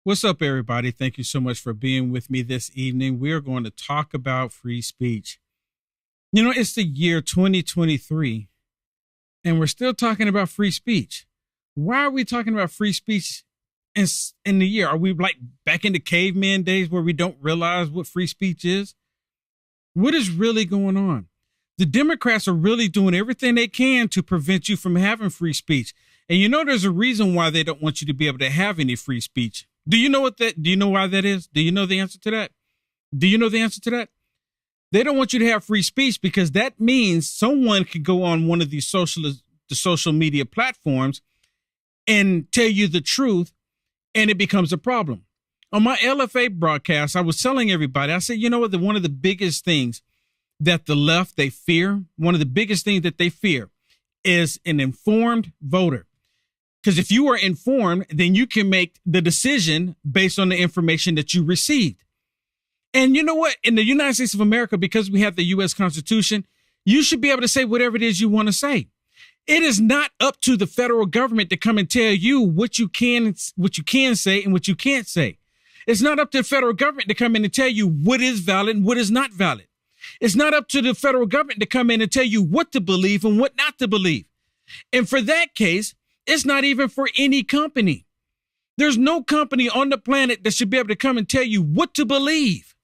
What's up, everybody? Thank you so much for being with me this evening. We are going to talk about free speech. You know, it's the year 2023, and we're still talking about free speech. Why are we talking about free speech in the year? Are we like back in the caveman days where we don't realize what free speech is? What is really going on? The Democrats are really doing everything they can to prevent you from having free speech. And you know, there's a reason why they don't want you to be able to have any free speech. Do you know why that is? Do you know the answer to that? Do you know the answer to that? They don't want you to have free speech because that means someone could go on one of these social media platforms and tell you the truth, and it becomes a problem. On my LFA broadcast, I was telling everybody, I said, you know what, one of the biggest things that the left, they fear, one of the biggest things that they fear is an informed voter. Because if you are informed, then you can make the decision based on the information that you received. And you know what? In the United States of America, because we have the U.S. Constitution, you should be able to say whatever it is you want to say. It is not up to the federal government to come and tell you what you can say and what you can't say. It's not up to the federal government to come in and tell you what is valid and what is not valid. It's not up to the federal government to come in and tell you what to believe and what not to believe. And for that case, it's not even for any company. There's no company on the planet that should be able to come and tell you what to believe.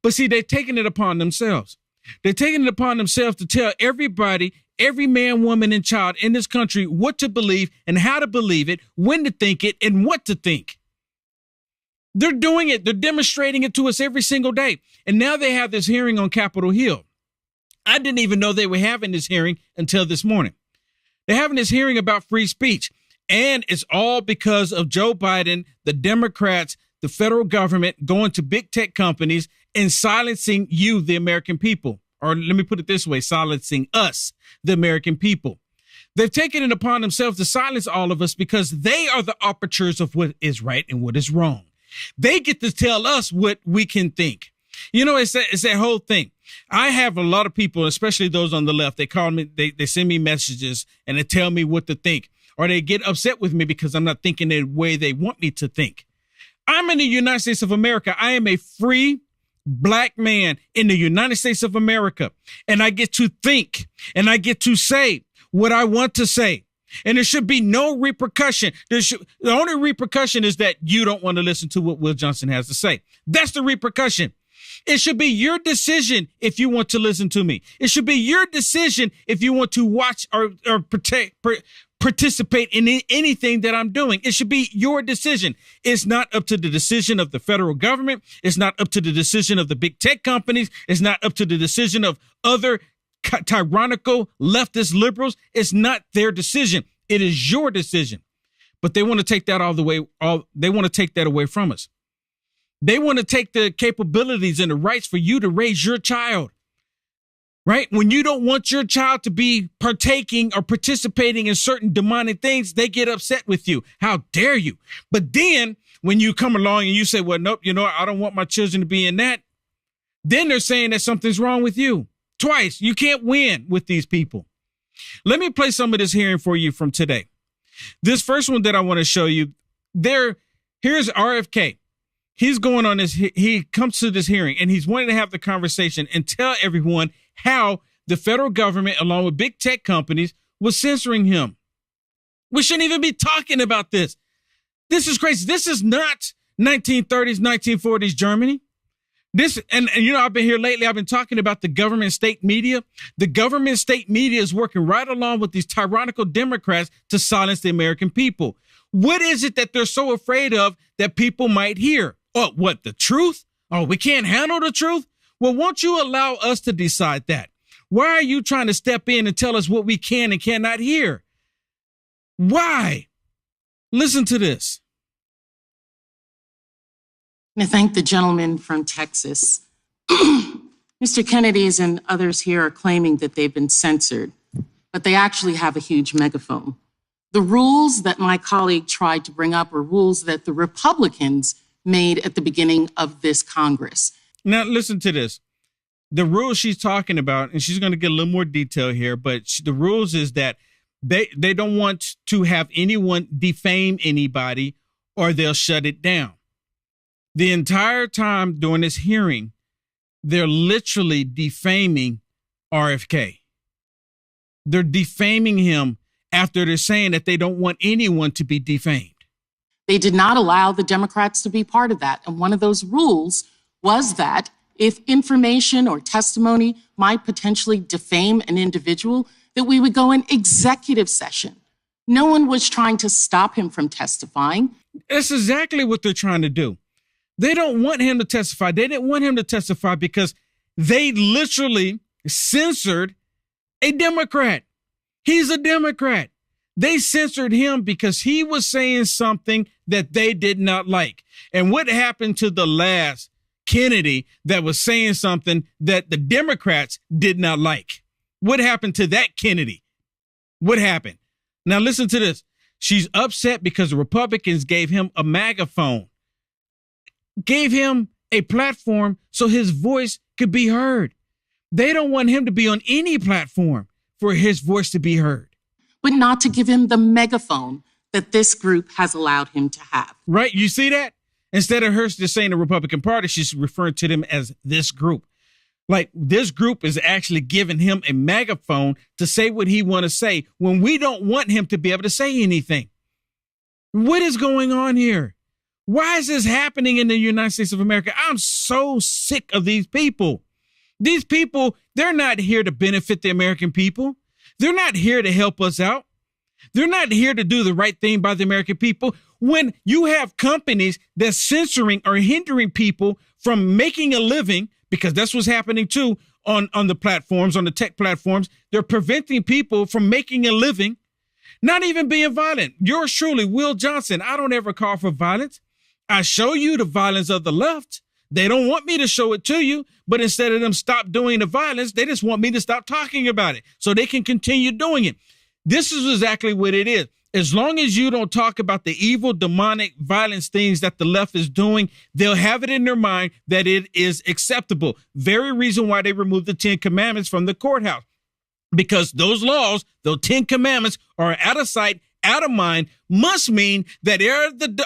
But see, they're taking it upon themselves. They're taking it upon themselves to tell everybody, every man, woman, and child in this country what to believe and how to believe it, when to think it, and what to think. They're doing it. They're demonstrating it to us every single day. And now they have this hearing on Capitol Hill. I didn't even know they were having this hearing until this morning. They're having this hearing about free speech, and it's all because of Joe Biden, the Democrats, the federal government going to big tech companies and silencing you, the American people. Or let me put it this way, silencing us, the American people. They've taken it upon themselves to silence all of us because they are the arbiters of what is right and what is wrong. They get to tell us what we can think. You know, it's that whole thing. I have a lot of people, especially those on the left, they call me, they send me messages and they tell me what to think, or they get upset with me because I'm not thinking the way they want me to think. I'm in the United States of America. I am a free black man in the United States of America, and I get to think and I get to say what I want to say. And there should be no repercussion. The only repercussion is that you don't want to listen to what Will Johnson has to say. That's the repercussion. It should be your decision if you want to listen to me. It should be your decision if you want to watch or participate in anything that I'm doing. It should be your decision. It's not up to the decision of the federal government. It's not up to the decision of the big tech companies. It's not up to the decision of other tyrannical leftist liberals. It's not their decision. It is your decision. But they want to take that they want to take that away from us. They want to take the capabilities and the rights for you to raise your child, right? When you don't want your child to be partaking or participating in certain demonic things, they get upset with you. How dare you? But then when you come along and you say, well, nope, you know, I don't want my children to be in that. Then they're saying that something's wrong with you. Twice. You can't win with these people. Let me play some of this hearing for you from today. This first one that I want to show you here's RFK. He's going on this. He comes to this hearing and he's wanting to have the conversation and tell everyone how the federal government, along with big tech companies, was censoring him. We shouldn't even be talking about this. This is crazy. This is not 1930s, 1940s Germany. And you know, I've been here lately. I've been talking about the government state media. The government state media is working right along with these tyrannical Democrats to silence the American people. What is it that they're so afraid of that people might hear? Oh, what, the truth? Oh, we can't handle the truth? Well, won't you allow us to decide that? Why are you trying to step in and tell us what we can and cannot hear? Why? Listen to this. I thank the gentleman from Texas. Mr. Kennedy's and others here are claiming that they've been censored, but they actually have a huge megaphone. The rules that my colleague tried to bring up are rules that the Republicans made at the beginning of this Congress. Now, listen to this. The rules she's talking about, and she's going to get a little more detail here, but the rules is that they don't want to have anyone defame anybody or they'll shut it down. The entire time during this hearing, they're literally defaming RFK. They're defaming him after they're saying that they don't want anyone to be defamed. They did not allow the Democrats to be part of that. And one of those rules was that if information or testimony might potentially defame an individual, that we would go in executive session. No one was trying to stop him from testifying. That's exactly what they're trying to do. They don't want him to testify. They didn't want him to testify because they literally censored a Democrat. He's a Democrat. They censored him because he was saying something that they did not like. And what happened to the last Kennedy that was saying something that the Democrats did not like? What happened to that Kennedy? What happened? Now listen to this. She's upset because the Republicans gave him a megaphone, gave him a platform so his voice could be heard. They don't want him to be on any platform for his voice to be heard. But not to give him the megaphone that this group has allowed him to have. Right? You see that? Instead of her just saying the Republican Party, she's referring to them as this group. Like this group is actually giving him a megaphone to say what he want to say when we don't want him to be able to say anything. What is going on here? Why is this happening in the United States of America? I'm so sick of these people. These people, they're not here to benefit the American people. They're not here to help us out. They're not here to do the right thing by the American people. When you have companies that's censoring or hindering people from making a living, because that's what's happening too on the platforms, on the tech platforms, they're preventing people from making a living, not even being violent. Yours truly, Will Johnson, I don't ever call for violence. I show you the violence of the left. They don't want me to show it to you, but instead of them stop doing the violence, they just want me to stop talking about it so they can continue doing it. This is exactly what it is. As long as you don't talk about the evil, demonic, violence things that the left is doing, they'll have it in their mind that it is acceptable. Very reason why they removed the 10 Commandments from the courthouse. Because those laws, those 10 Commandments are out of sight, out of mind, must mean that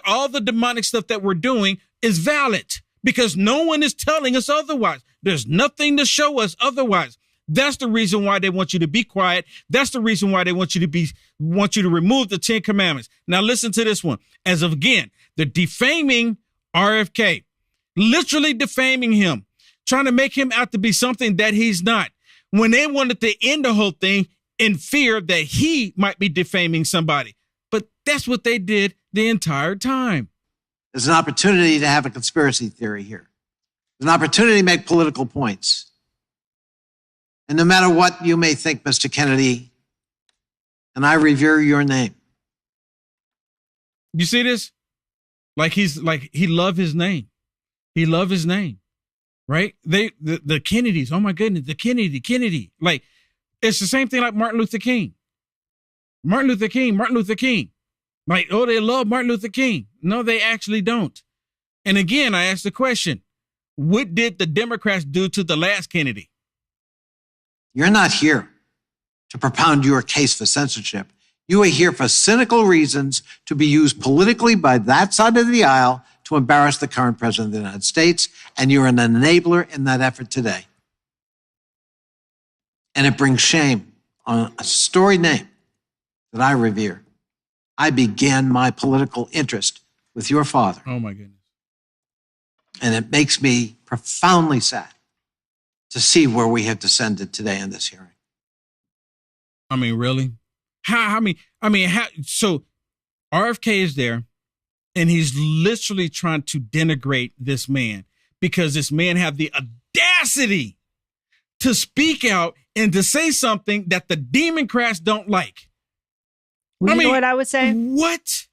all the demonic stuff that we're doing is valid. Because no one is telling us otherwise. There's nothing to show us otherwise. That's the reason why they want you to be quiet. That's the reason why they want you to remove the 10 Commandments. Now listen to this one. As of again, they're defaming RFK, literally defaming him, trying to make him out to be something that he's not. When they wanted to end the whole thing in fear that he might be defaming somebody. But that's what they did the entire time. There's an opportunity to have a conspiracy theory here. There's an opportunity to make political points. And no matter what you may think, Mr. Kennedy, and I revere your name. You see this? He loved his name. He loved his name, right? The Kennedys, oh my goodness, the Kennedy. Like, it's the same thing like Martin Luther King. Martin Luther King. Like, oh, they love Martin Luther King. No, they actually don't. And again, I ask the question, what did the Democrats do to the last Kennedy? You're not here to propound your case for censorship. You are here for cynical reasons to be used politically by that side of the aisle to embarrass the current president of the United States, and you're an enabler in that effort today. And it brings shame on a storied name that I revere. I began my political interest with your father. Oh, my goodness. And it makes me profoundly sad to see where we have descended today in this hearing. I mean, really? So RFK is there and he's literally trying to denigrate this man because this man had the audacity to speak out and to say something that the Demoncrats don't like. You know what I would say? What?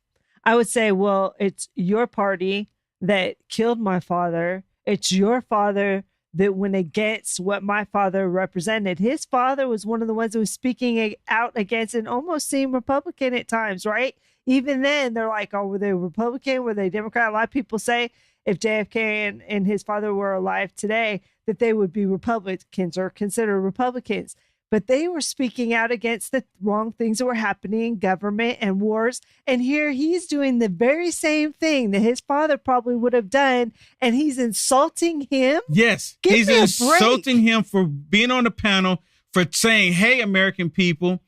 I would say, well, it's your party that killed my father. It's your father that went against what my father represented. His father was one of the ones who was speaking out against and almost seemed Republican at times, right? Even then, they're like, oh, were they Republican? Were they Democrat? A lot of people say if JFK and his father were alive today, that they would be Republicans or considered Republicans. but they were speaking out against the wrong things that were happening in government and wars. And here he's doing the very same thing that his father probably would have done, and he's insulting him. Yes, he's insulting him for being on the panel, for saying, hey, American people,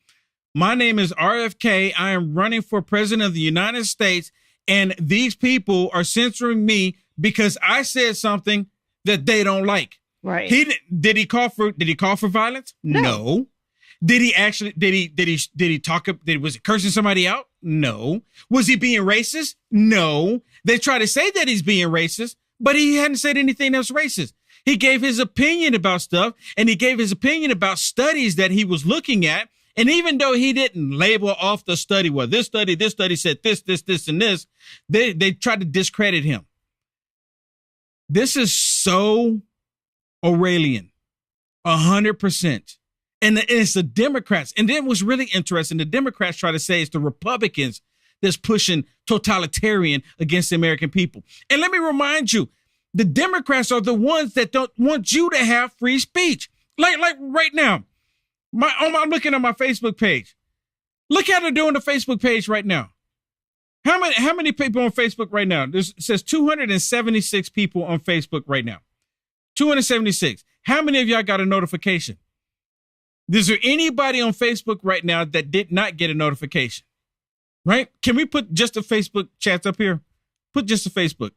my name is RFK. I am running for president of the United States, and these people are censoring me because I said something that they don't like. Right. Did he call for violence? No. Did he was he cursing somebody out? No. Was he being racist? No. They try to say that he's being racist, but he hadn't said anything that was racist. He gave his opinion about stuff, and he gave his opinion about studies that he was looking at. And even though he didn't label off the study, well, this study said this, and this, they tried to discredit him. This is so Orwellian, 100%. And it's the Democrats. And then what's really interesting, the Democrats try to say it's the Republicans that's pushing totalitarian against the American people. And let me remind you, the Democrats are the ones that don't want you to have free speech. Like right now, I'm looking at my Facebook page. Look how they're doing the Facebook page right now. How many people on Facebook right now? It says 276 people on Facebook right now. 276. How many of y'all got a notification? Is there anybody on Facebook right now that did not get a notification? Right? Can we put just the Facebook chats up here? Put just the Facebook.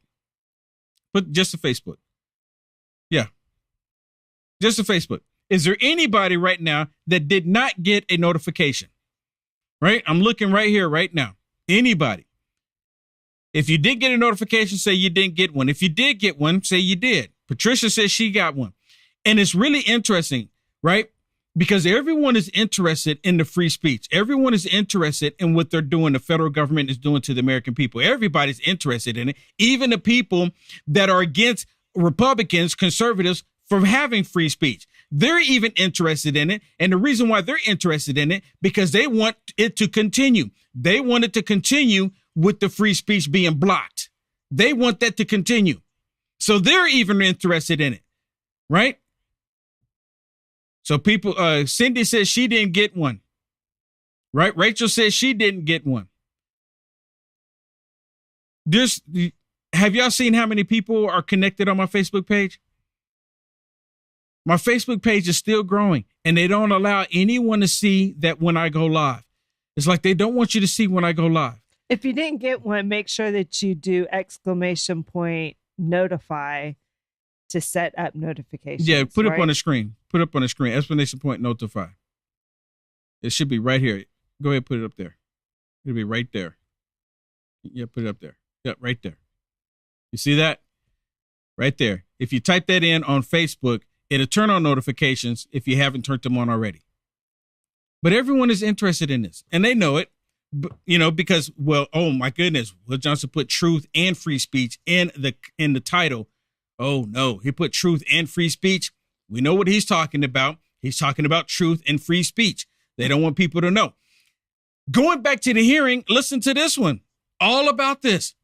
Put just the Facebook. Yeah. Just the Facebook. Is there anybody right now that did not get a notification? Right? I'm looking right here, right now. Anybody? If you did get a notification, say you didn't get one. If you did get one, say you did. Patricia says she got one. And it's really interesting, right? Because everyone is interested in the free speech. Everyone is interested in what they're doing. The federal government is doing to the American people. Everybody's interested in it. Even the people that are against Republicans, conservatives, from having free speech. They're even interested in it. And the reason why they're interested in it, because they want it to continue. They want it to continue with the free speech being blocked. They want that to continue. So they're even interested in it, right? So people, Cindy says she didn't get one, right? Rachel says she didn't get one. Have y'all seen how many people are connected on my Facebook page? My Facebook page is still growing, and they don't allow anyone to see that when I go live. It's like they don't want you to see when I go live. If you didn't get one, make sure that you do !notify to set up notifications. Yeah, put up on the screen. Put up on the screen. ! Notify. It should be right here. Go ahead, put it up there. It'll be right there. Yeah, put it up there. Yeah, right there. You see that? Right there. If you type that in on Facebook, it'll turn on notifications if you haven't turned them on already. But everyone is interested in this, and they know it, because, well, oh my goodness, Will Johnson put truth and free speech in the title. Oh no, he put truth and free speech. We know what he's talking about. He's talking about truth and free speech. They don't want people to know. Going back to the hearing, listen to this one. All about this.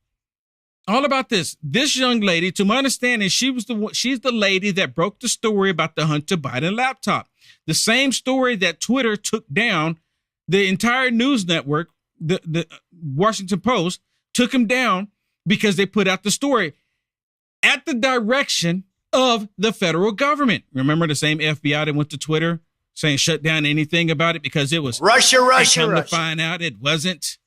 This young lady, to my understanding, she's the lady that broke the story about the Hunter Biden laptop. The same story that Twitter took down. The entire news network, the Washington Post, took him down because they put out the story at the direction of the federal government. Remember the same FBI that went to Twitter saying shut down anything about it because it was Russia. To find out it wasn't.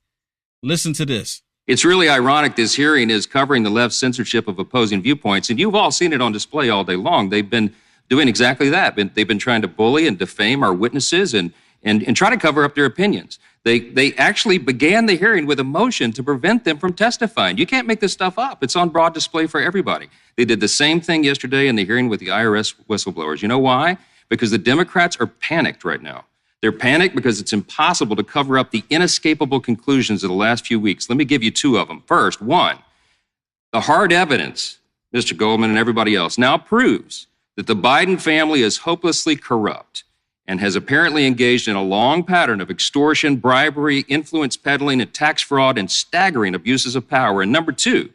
Listen to this. It's really ironic this hearing is covering the left's censorship of opposing viewpoints, and you've all seen it on display all day long. They've been doing exactly that. They've been trying to bully and defame our witnesses and try to cover up their opinions. They actually began the hearing with a motion to prevent them from testifying. You can't make this stuff up. It's on broad display for everybody. They did the same thing yesterday in the hearing with the IRS whistleblowers. You know why? Because the Democrats are panicked right now. They're panicked because it's impossible to cover up the inescapable conclusions of the last few weeks. Let me give you two of them. First, one, the hard evidence, Mr. Goldman and everybody else, now proves that the Biden family is hopelessly corrupt and has apparently engaged in a long pattern of extortion, bribery, influence peddling, and tax fraud, and staggering abuses of power. And number two,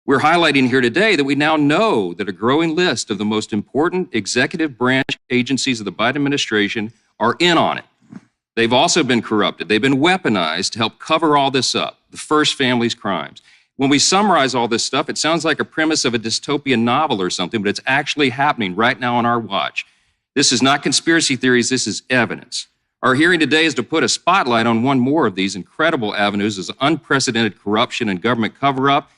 we're highlighting here today that we now know that a growing list of the most important executive branch agencies of the Biden administration are in on it. They've also been corrupted. They've been weaponized to help cover all this up, the first family's crimes. When we summarize all this stuff, it sounds like a premise of a dystopian novel or something, but it's actually happening right now on our watch. This is not conspiracy theories, this is evidence. Our hearing today is to put a spotlight on one more of these incredible avenues of unprecedented corruption and government cover-up.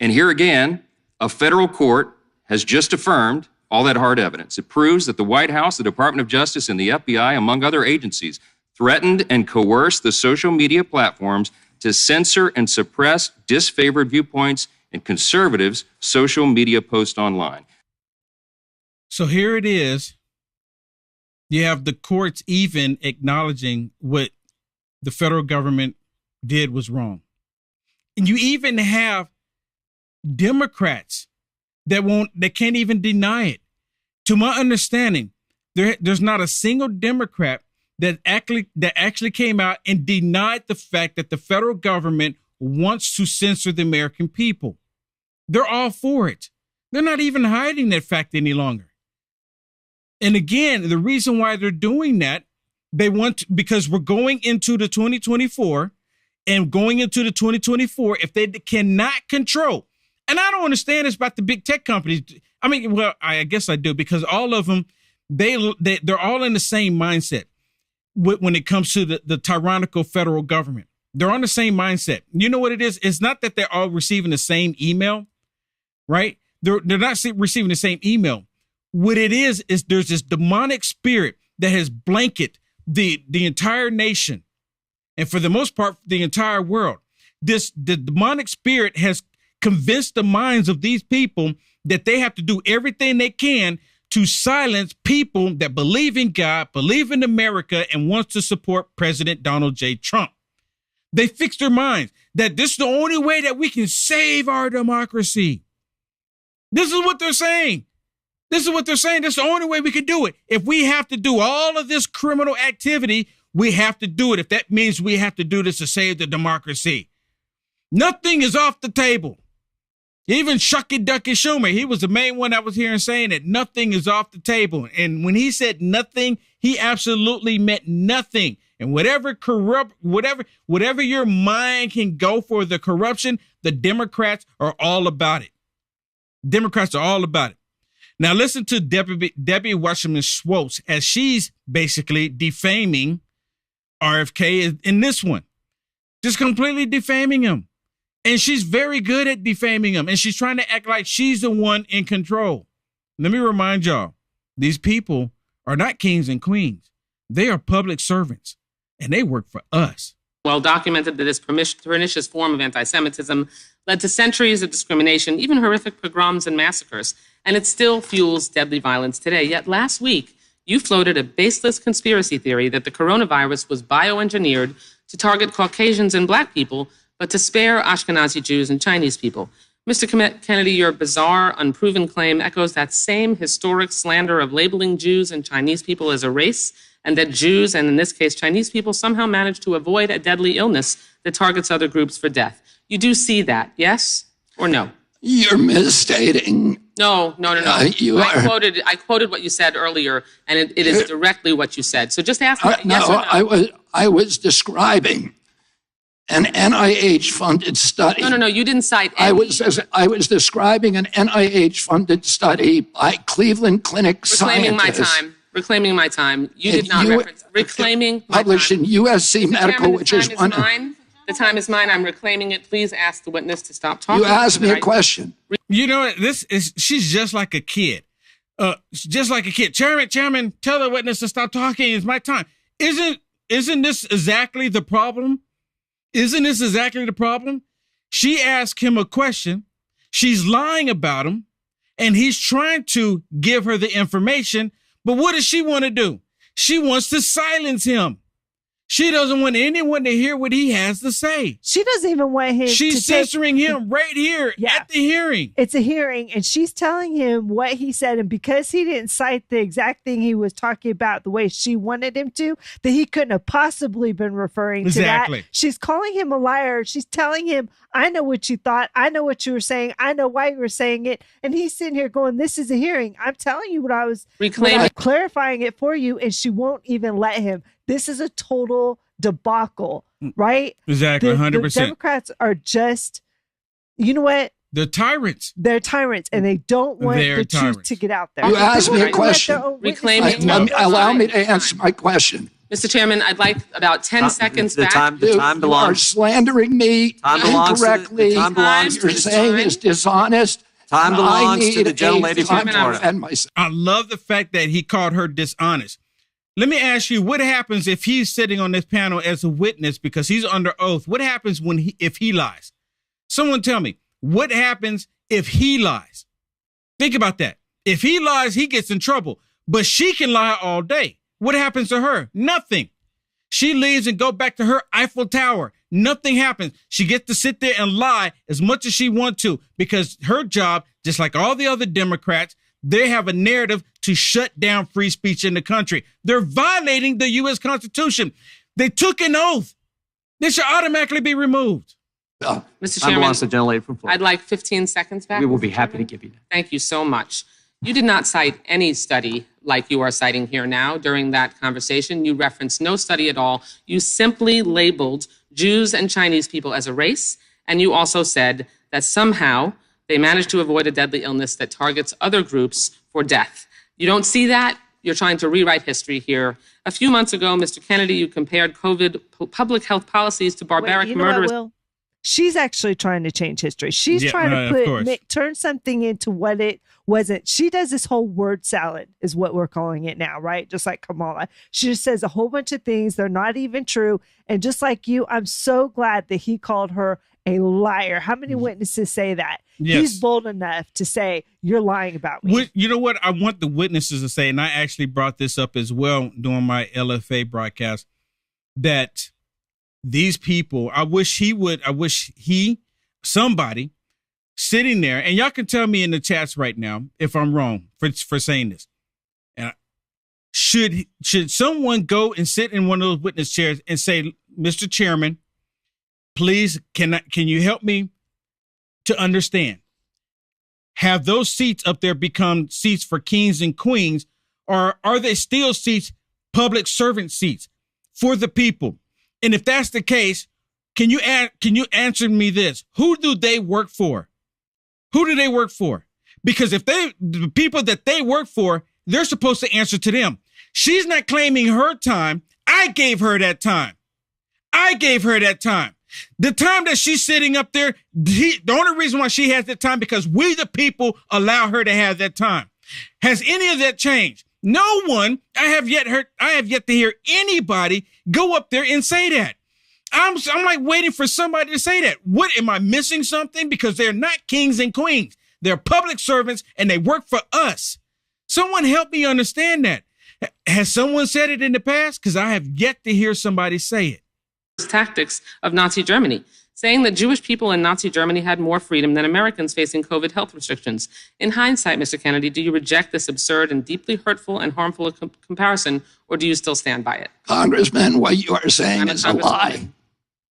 And here again, a federal court has just affirmed all that hard evidence. It proves that the White House, the Department of Justice, and the FBI, among other agencies, threatened and coerced the social media platforms to censor and suppress disfavored viewpoints and conservatives' social media posts online. So here it is. You have the courts even acknowledging what the federal government did was wrong. And you even have Democrats that can't even deny it. To my understanding, there's not a single Democrat that actually came out and denied the fact that the federal government wants to censor the American people. They're all for it. They're not even hiding that fact any longer. And again, the reason why they're doing that, because we're going into the 2024 and going into the 2024, if they cannot control, and I don't understand this about the big tech companies. I mean, well, I guess I do, because all of them, they're all in the same mindset when it comes to the tyrannical federal government. They're on the same mindset. You know what it is? It's not that they're all receiving the same email, right? They're not receiving the same email. What it is there's this demonic spirit that has blanketed the entire nation, and for the most part, the entire world. The demonic spirit has convinced the minds of these people that they have to do everything they can to silence people that believe in God, believe in America, and wants to support President Donald J. Trump. They fix their minds that this is the only way that we can save our democracy. This is what they're saying. This is what they're saying. That's the only way we can do it. If we have to do all of this criminal activity, we have to do it. If that means we have to do this to save the democracy. Nothing is off the table. Even Shucky Ducky Schumer, he was the main one I was hearing saying that nothing is off the table. And when he said nothing, he absolutely meant nothing. And whatever your mind can go for the corruption, the Democrats are all about it. Democrats are all about it. Now listen to Debbie Wasserman Schwartz as she's basically defaming RFK in this one, just completely defaming him. And she's very good at defaming him. And she's trying to act like she's the one in control. Let me remind y'all, these people are not kings and queens. They are public servants, and they work for us. Well documented that this pernicious form of anti-Semitism led to centuries of discrimination, even horrific pogroms and massacres. And it still fuels deadly violence today. Yet last week, you floated a baseless conspiracy theory that the coronavirus was bioengineered to target Caucasians and Black people, but to spare Ashkenazi Jews and Chinese people. Mr. Kennedy, your bizarre, unproven claim echoes that same historic slander of labeling Jews and Chinese people as a race, and that Jews, and in this case Chinese people, somehow managed to avoid a deadly illness that targets other groups for death. You do see that, yes or no? You're misstating. No. I quoted what you said earlier, and it is directly what you said. So just ask me yes or no. I was describing an NIH-funded study. No, you didn't cite any. I was describing an NIH-funded study by Cleveland Clinic scientists. Reclaiming my time. You did not reference reclaiming my time. Published in USC Medical, which is one. The time is mine. I'm reclaiming it. Please ask the witness to stop talking. You asked me a question. You know, she's just like a kid. Just like a kid. Chairman, tell the witness to stop talking. It's my time. Isn't this exactly the problem? Isn't this exactly the problem? She asked him a question. She's lying about him, and he's trying to give her the information. But what does she want to do? She wants to silence him. She doesn't want anyone to hear what he has to say. She doesn't even want him She's censoring him right here at the hearing. It's a hearing, and she's telling him what he said. And because he didn't cite the exact thing he was talking about the way she wanted him to, that he couldn't have possibly been referring to that. She's calling him a liar. She's telling him, I know what you thought. I know what you were saying. I know why you were saying it. And he's sitting here going, this is a hearing. I'm telling you what I was clarifying it for you. And she won't even let him. This is a total debacle, right? Exactly, 100%. The Democrats are just, you know what? They're tyrants. They're tyrants, and they don't want the truth to get out there. You asked me a question. Allow me to answer my question. Mr. Chairman, I'd like about 10 seconds back. The time belongs. You are slandering me incorrectly. You're saying it's dishonest. Time belongs to the gentlelady from Florida. I love the fact that he called her dishonest. Let me ask you, what happens if he's sitting on this panel as a witness because he's under oath? What happens if he lies? Someone tell me, what happens if he lies? Think about that. If he lies, he gets in trouble, but she can lie all day. What happens to her? Nothing. She leaves and go back to her Eiffel Tower. Nothing happens. She gets to sit there and lie as much as she wants to because her job, just like all the other Democrats, they have a narrative to shut down free speech in the country. They're violating the U.S. Constitution. They took an oath. They should automatically be removed. Mr. Chairman, I'd like 15 seconds back. We will be happy to give you that. Thank you so much. You did not cite any study like you are citing here now during that conversation. You referenced no study at all. You simply labeled Jews and Chinese people as a race, and you also said that somehow they managed to avoid a deadly illness that targets other groups for death. You don't see that? You're trying to rewrite history here. A few months ago, Mr. Kennedy, you compared COVID public health policies to barbaric murderous. She's actually trying to change history. She's trying to turn something into what it wasn't. She does this whole word salad is what we're calling it now, right? Just like Kamala. She just says a whole bunch of things. They're not even true. And just like you, I'm so glad that he called her a liar. How many witnesses say that? Yes. He's bold enough to say, you're lying about me. You know what? I want the witnesses to say, and I actually brought this up as well during my LFA broadcast, that these people, somebody sitting there, and y'all can tell me in the chats right now if I'm wrong for saying this. And should someone go and sit in one of those witness chairs and say, Mr. Chairman, please, can you help me to understand? Have those seats up there become seats for kings and queens, or are they still seats, public servant seats for the people? And if that's the case, can you answer me this? Who do they work for? Who do they work for? Because if the people that they work for, they're supposed to answer to them. She's not claiming her time. I gave her that time. The time that she's sitting up there, the only reason why she has that time because we, the people, allow her to have that time. Has any of that changed? No one. I have yet to hear anybody go up there and say that. I'm like waiting for somebody to say that. What, am I missing something? Because they're not kings and queens. They're public servants and they work for us. Someone help me understand that. Has someone said it in the past? Because I have yet to hear somebody say it. Tactics of Nazi Germany, saying that Jewish people in Nazi Germany had more freedom than Americans facing COVID health restrictions. In hindsight, Mr. Kennedy, do you reject this absurd and deeply hurtful and harmful comparison, or do you still stand by it? Congressman, what you are saying is a lie.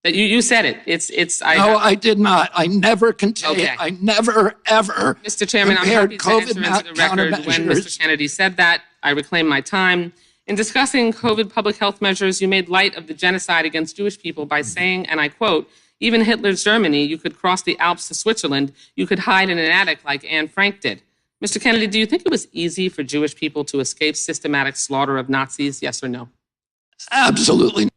That you said it. I did not. I never continued. Okay. I never, ever Mr. Chairman, I'm happy to enter into the record when Mr. Kennedy said that. I reclaim my time. In discussing COVID public health measures, you made light of the genocide against Jewish people by saying, and I quote, even Hitler's Germany, you could cross the Alps to Switzerland, you could hide in an attic like Anne Frank did. Mr. Kennedy, do you think it was easy for Jewish people to escape systematic slaughter of Nazis, yes or no? Absolutely.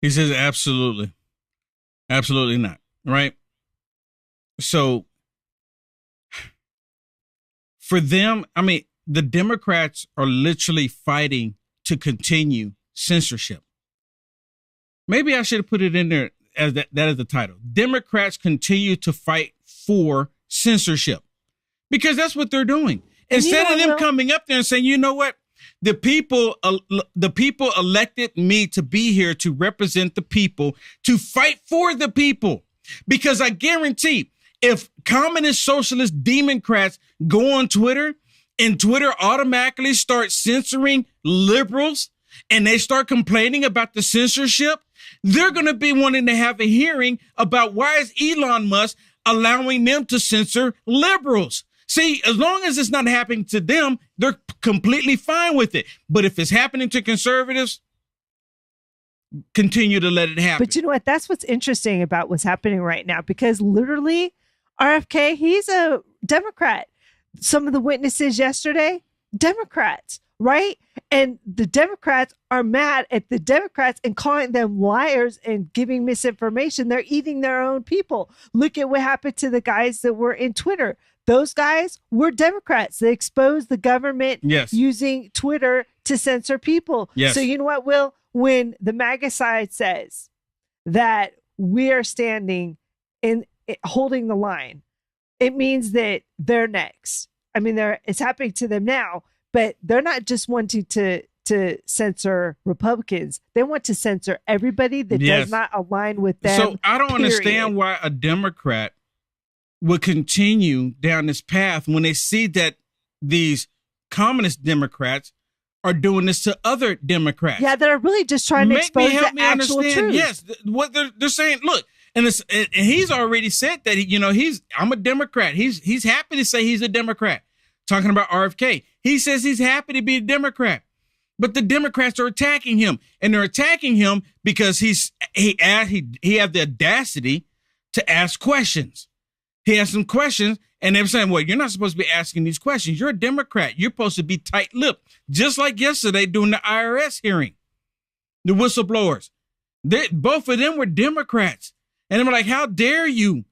He says absolutely. Absolutely not, right? So for them, I mean, the Democrats are literally fighting to continue censorship. Maybe I should have put it in there as that is the title. Democrats continue to fight for censorship because that's what they're doing. Instead of them coming up there and saying, you know what, The people elected me to be here to represent the people, to fight for the people. Because I guarantee if communist, socialist, Demoncrats go on Twitter and Twitter automatically starts censoring liberals and they start complaining about the censorship, they're going to be wanting to have a hearing about why is Elon Musk allowing them to censor liberals. See, as long as it's not happening to them, they're completely fine with it. But if it's happening to conservatives, continue to let it happen. But you know what? That's what's interesting about what's happening right now, because literally RFK, he's a Democrat. Some of the witnesses yesterday, Democrats, right? And the Democrats are mad at the Democrats and calling them liars and giving misinformation. They're eating their own people. Look at what happened to the guys that were in Twitter. Those guys were Democrats. They exposed the government using Twitter to censor people. Yes. So you know what, Will? When the MAGA side says that we are standing in holding the line, it means that they're next. I mean, it's happening to them now, but they're not just wanting to censor Republicans. They want to censor everybody that does not align with them. So I don't understand why a Democrat would continue down this path when they see that these communist Democrats are doing this to other Democrats. Yeah, that are really just trying to expose the actual truth. Yes, what they're saying. Look, and he's already said that I'm a Democrat. He's happy to say he's a Democrat. Talking about RFK, he says he's happy to be a Democrat, but the Democrats are attacking him, and they're attacking him because he had the audacity to ask questions. He asked some questions, and they're saying, well, you're not supposed to be asking these questions. You're a Democrat. You're supposed to be tight-lipped, just like yesterday during the IRS hearing. The whistleblowers, both of them were Democrats. And they were like, how dare you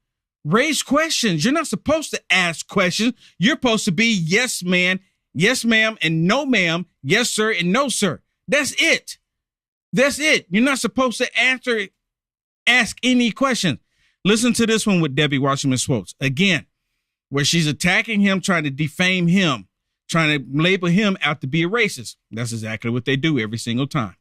raise questions? You're not supposed to ask questions. You're supposed to be yes, man, yes, ma'am, and no, ma'am, yes, sir, and no, sir. That's it. That's it. You're not supposed to ask any questions. Listen to this one with Debbie Wasserman Schultz again, where she's attacking him, trying to defame him, trying to label him out to be a racist. That's exactly what they do every single time.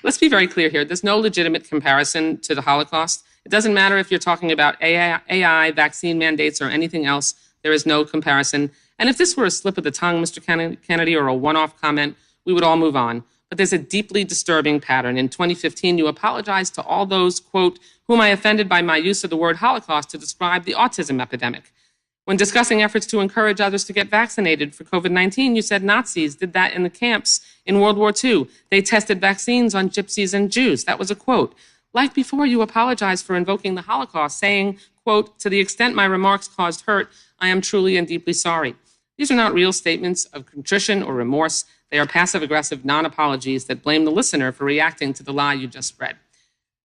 Let's be very clear here. There's no legitimate comparison to the Holocaust. It doesn't matter if you're talking about AI, vaccine mandates, or anything else. There is no comparison. And if this were a slip of the tongue, Mr. Kennedy, or a one-off comment, we would all move on. But there's a deeply disturbing pattern. In 2015, you apologized to all those, quote, whom I offended by my use of the word Holocaust to describe the autism epidemic. When discussing efforts to encourage others to get vaccinated for COVID-19, you said Nazis did that in the camps in World War II. They tested vaccines on gypsies and Jews. That was a quote. Like before, you apologized for invoking the Holocaust, saying, quote, to the extent my remarks caused hurt, I am truly and deeply sorry. These are not real statements of contrition or remorse. They are passive-aggressive non-apologies that blame the listener for reacting to the lie you just read.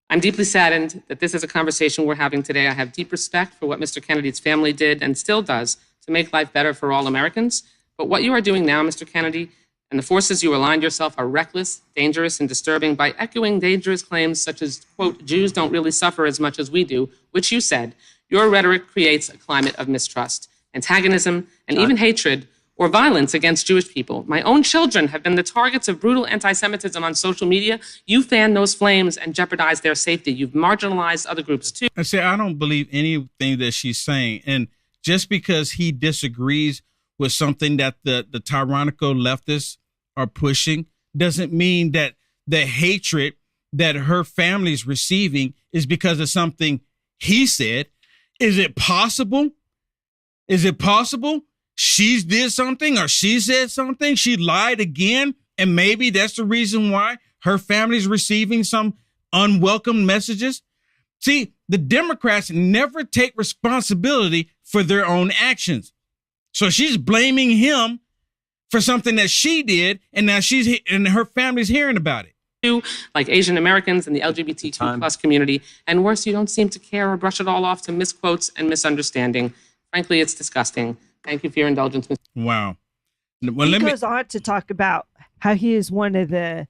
I'm deeply saddened that this is a conversation we're having today. I have deep respect for what Mr. Kennedy's family did and still does to make life better for all Americans. But what you are doing now, Mr. Kennedy, and the forces you aligned yourself are reckless, dangerous, and disturbing by echoing dangerous claims such as, quote, Jews don't really suffer as much as we do, which you said. Your rhetoric creates a climate of mistrust, antagonism, and even hatred or violence against Jewish people. My own children have been the targets of brutal anti-Semitism on social media. You fan those flames and jeopardize their safety. You've marginalized other groups too. I say I don't believe anything that she's saying. And just because he disagrees with something that the tyrannical leftists are pushing doesn't mean that the hatred that her family's receiving is because of something he said. Is it possible? Is it possible she did something or she said something? She lied again. And maybe that's the reason why her family's receiving some unwelcome messages. See, the Democrats never take responsibility for their own actions. So she's blaming him for something that she did. And now and her family's hearing about it. Like Asian Americans and the LGBTQ plus community. And worse, you don't seem to care or brush it all off to misquotes and misunderstanding. Frankly, it's disgusting. Thank you for your indulgence. Wow. Well, he goes on to talk about how he is one of the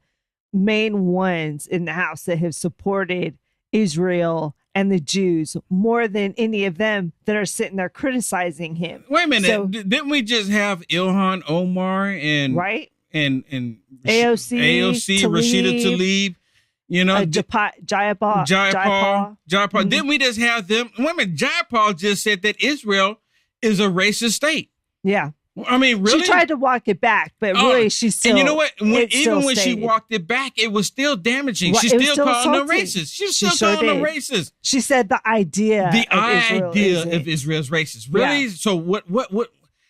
main ones in the House that have supported Israel and the Jews more than any of them that are sitting there criticizing him. Wait a minute. Didn't we just have Ilhan Omar and right? and AOC, Rashida Tlaib, Jayapal. Jayapal. Didn't we just have them? Wait a minute, Jayapal just said that Israel is a racist state. Yeah. I mean, really? She tried to walk it back, but really she's still. And you know what? Even when she stated. walked it back, it was still damaging. Well, She's still calling them racist. She's still calling them racist. She said the idea of Israel's racist. Really? Yeah. So what?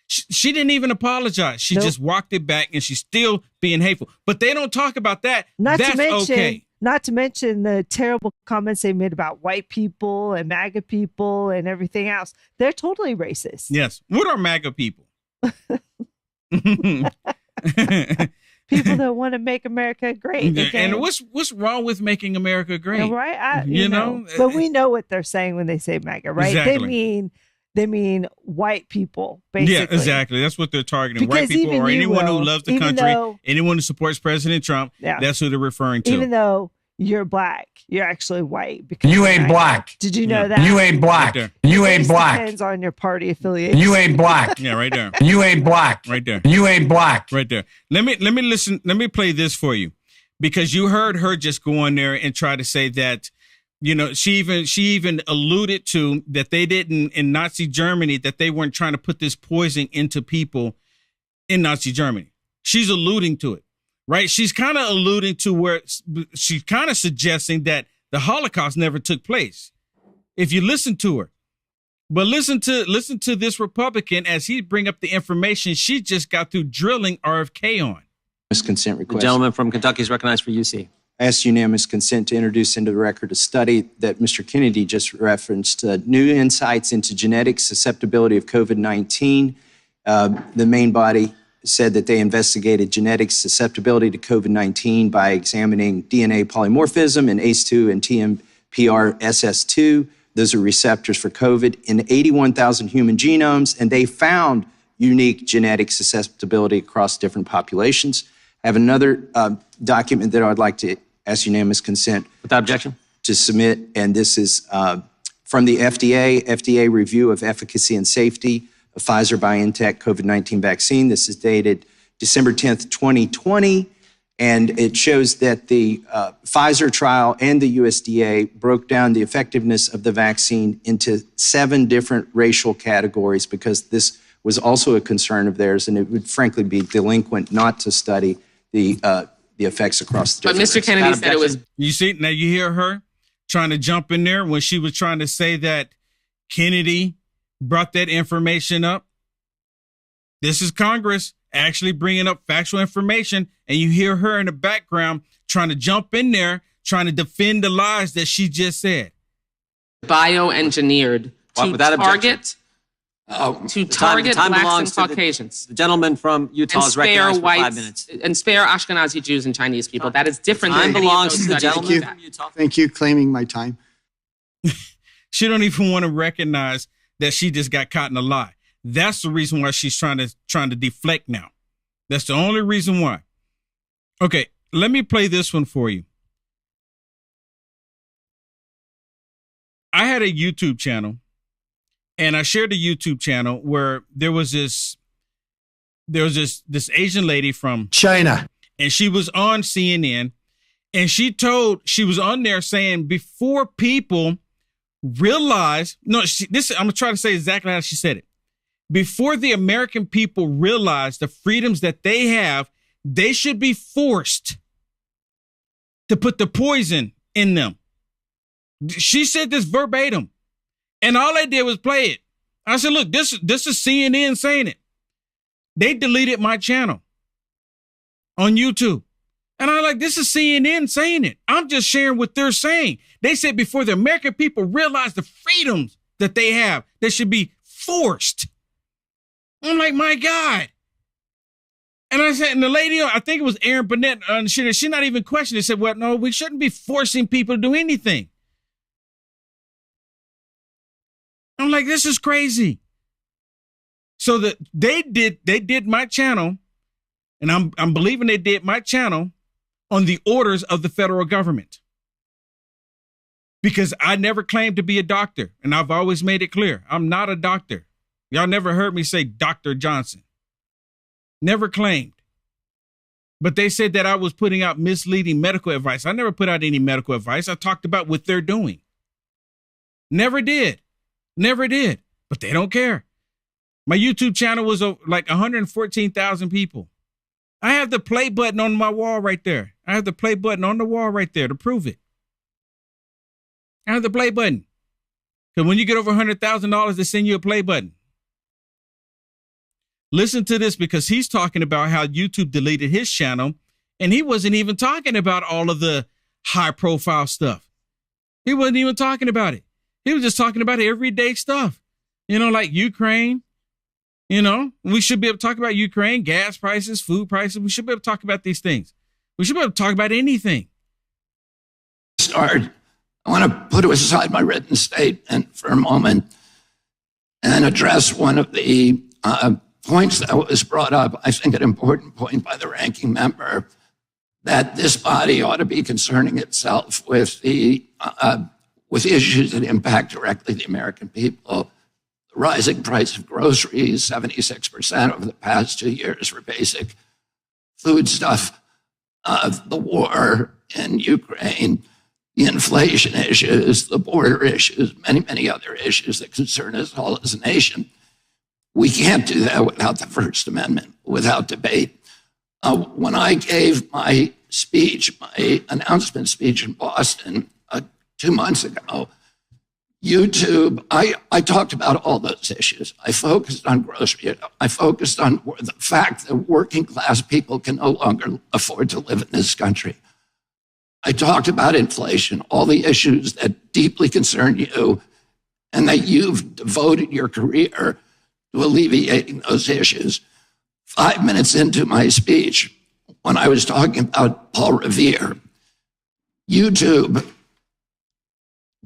She didn't even apologize. She just walked it back, and she's still being hateful. But they don't talk about that. That's okay. Not to mention the terrible comments they made about white people and MAGA people and everything else. They're totally racist. Yes. What are MAGA people? People that want to make America great. And what's wrong with making America great? Right? You know, but we know what they're saying when they say MAGA, right? Exactly. They mean white people, basically. Yeah, exactly. That's what they're targeting. White people or anyone who loves the country, anyone who supports President Trump. Yeah. That's who they're referring to. Even though you're black, you're actually white. Because you ain't black. Did you know that? You ain't black. Right you ain't black. Depends on your party affiliation. You ain't black. Yeah, right there. You ain't black. Right there. You ain't black. Right there. Let me listen. Let me play this for you, because you heard her just go on there and try to say that, she even alluded to that they didn't in Nazi Germany, that they weren't trying to put this poison into people in Nazi Germany. She's alluding to it. Right. She's kind of alluding to where she's kind of suggesting that the Holocaust never took place. If you listen to her, but listen to this Republican as he bring up the information she just got through drilling RFK on. Consent request. The gentleman from Kentucky is recognized for UC. I ask unanimous consent to introduce into the record a study that Mr. Kennedy just referenced, new insights into genetic susceptibility of COVID-19. The main body said that they investigated genetic susceptibility to COVID-19 by examining DNA polymorphism in ACE2 and TMPRSS2. Those are receptors for COVID in 81,000 human genomes, and they found unique genetic susceptibility across different populations. I have another document that I'd like to ask unanimous consent. Without objection. To submit, and this is from the FDA review of efficacy and safety of Pfizer-BioNTech COVID-19 vaccine. This is dated December 10th, 2020, and it shows that the Pfizer trial and the USDA broke down the effectiveness of the vaccine into 7 different racial categories, because this was also a concern of theirs, and it would frankly be delinquent not to study the effects across the different races. But Mr. Kennedy said it was... You see, now you hear her trying to jump in there when she was trying to say that Kennedy brought that information up. This is Congress actually bringing up factual information, and you hear her in the background trying to jump in there, trying to defend the lies that she just said. Bioengineered to target blacks and Caucasians. The gentleman from Utah is recognized for 5 minutes. And spare Ashkenazi Jews and Chinese people. That is different than belongs to the gentleman from Utah. Thank you, claiming my time. She don't even want to recognize that she just got caught in a lie. That's the reason why she's trying to deflect now. That's the only reason why. Okay, let me play this one for you. I had a YouTube channel, and I shared a YouTube channel where there was this Asian lady from China, and she was on CNN, and she was on there saying before people realize, I'm gonna try to say exactly how she said it. Before the American people realize the freedoms that they have, they should be forced to put the poison in them. She said this verbatim, and all I did was play it. I said, look, this is CNN saying it. They deleted my channel on YouTube. And I'm like, this is CNN saying it. I'm just sharing what they're saying. They said before the American people realize the freedoms that they have, they should be forced. I'm like, my God. And I said, and the lady, I think it was Erin Burnett, she not even questioned it. Said, well, no, we shouldn't be forcing people to do anything. I'm like, this is crazy. So that they did my channel, and I'm believing they did my channel on the orders of the federal government. Because I never claimed to be a doctor, and I've always made it clear, I'm not a doctor. Y'all never heard me say Dr. Johnson. Never claimed. But they said that I was putting out misleading medical advice. I never put out any medical advice. I talked about what they're doing. Never did. Never did. But they don't care. My YouTube channel was like 114,000 people. I have the play button on my wall right there. I have the play button on the wall right there to prove it. I have the play button. Because when you get over $100,000, they send you a play button. Listen to this, because he's talking about how YouTube deleted his channel, and he wasn't even talking about all of the high profile stuff. He wasn't even talking about it. He was just talking about everyday stuff, like Ukraine. We should be able to talk about Ukraine, gas prices, food prices. We should be able to talk about these things. We should be able to talk about anything. I want to put aside my written statement for a moment and address one of the points that was brought up, I think an important point by the ranking member, that this body ought to be concerning itself with with issues that impact directly the American people. The rising price of groceries, 76% over the past 2 years for basic food stuff, the war in Ukraine, the inflation issues, the border issues, many, many other issues that concern us all as a nation. We can't do that without the First Amendment, without debate. When I gave my speech, my announcement speech in Boston 2 months ago, YouTube, I talked about all those issues. I focused on grocery. I focused on the fact that working class people can no longer afford to live in this country. I talked about inflation, all the issues that deeply concern you, and that you've devoted your career to alleviating those issues. 5 minutes into my speech, when I was talking about Paul Revere, YouTube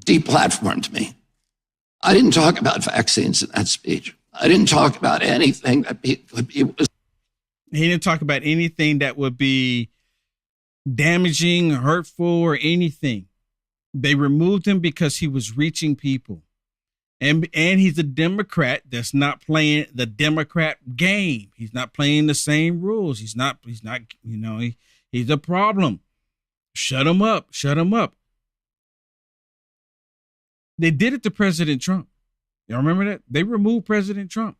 deplatformed me. I didn't talk about vaccines in that speech. I didn't talk about anything that could be. He didn't talk about anything that would be damaging, hurtful, or anything. They removed him because he was reaching people. And he's a Democrat that's not playing the Democrat game. He's not playing the same rules. He's not, he's a problem. Shut him up. Shut him up. They did it to President Trump. Y'all remember that? They removed President Trump.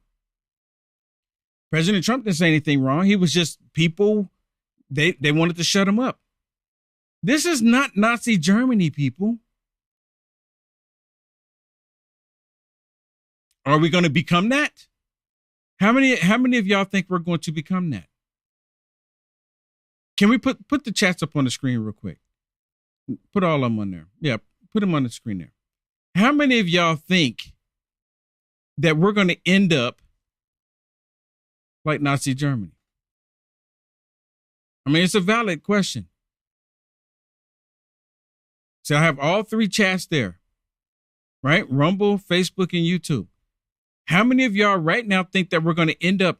President Trump didn't say anything wrong. He was just people, they wanted to shut him up. This is not Nazi Germany, people. Are we going to become that? How many of y'all think we're going to become that? Can we put the chats up on the screen real quick? Put all of them on there. Yeah, put them on the screen there. How many of y'all think that we're going to end up like Nazi Germany? I mean, it's a valid question. So I have all three chats there, right? Rumble, Facebook, and YouTube. How many of y'all right now think that we're going to end up?